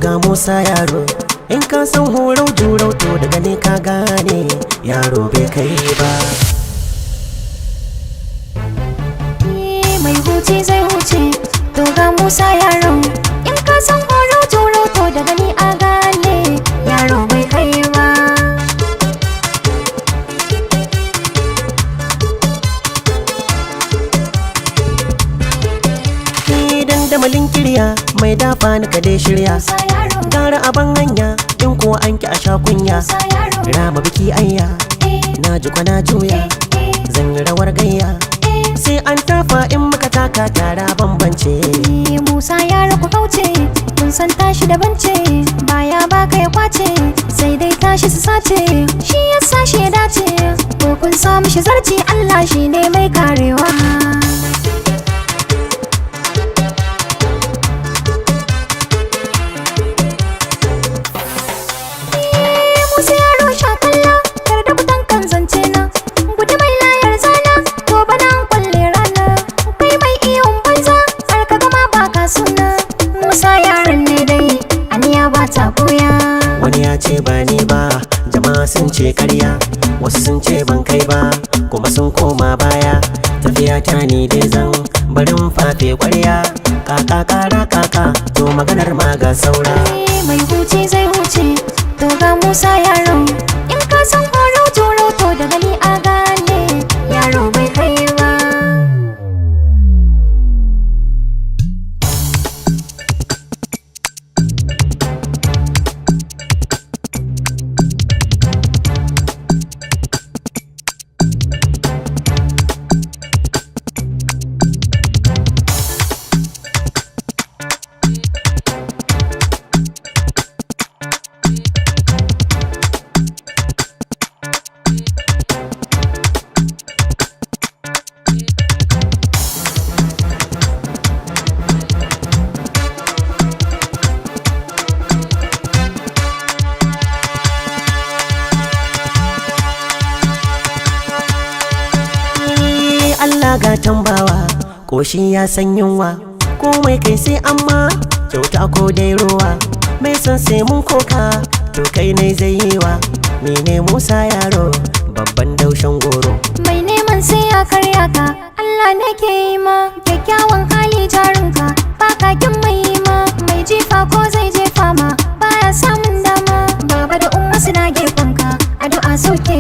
ga Moussa Yaro. In ka san horo juro to daga ne ka gane yaro bai kai ba. Mai huce zai huce to ga Moussa Yaro. In ka san horo juro to daga ni a gane yaro bai kai ba. Dandamalin kirya mai dafa ni ka dai shirya. Gara aban hanya in kuwa an ki a sha kunya. Rama biki ayya na ji kwana juya. Zan yi rawar gayya sai an tafa in muka taka tara bambance. Moussa Yaro ku kauce kun san tashi da bance. Baya baka ya kwace sai dai tashi su sace. Shi yasa shi ya dace ko kun samu shi zarci. Allah shi ne mai karewa. Wani ya ce ba ni ba, jama'a sun ce karya. Wasu sun ce ban kai ba, kuma sun koma baya. Tafiya ta ni dai zan barin fafe kwarya. Kaka kara kaka, to maganar ma ga saura. Mai huce zai huce, to ga Moussa Yaro. In ka san horo juro to daga ni a gane yaro bai kai ba. Allah ga tambawa, koshi ya san yunwa. Komai kai sai amma kyauta ko dai ruwa. Mai son sai mun koka, to kai ne zai yi wa. Mene Moussa Yaro, babban daushen goro. Mai neman sai ya karya ka, Allah ne ke yi ma. Kyakkyawan hali jarinka, ba kakin mai yi ma. Mai jifa ko zai jefa ma, baya samun dama. Baba da umma suna gefenka, addu'a sauke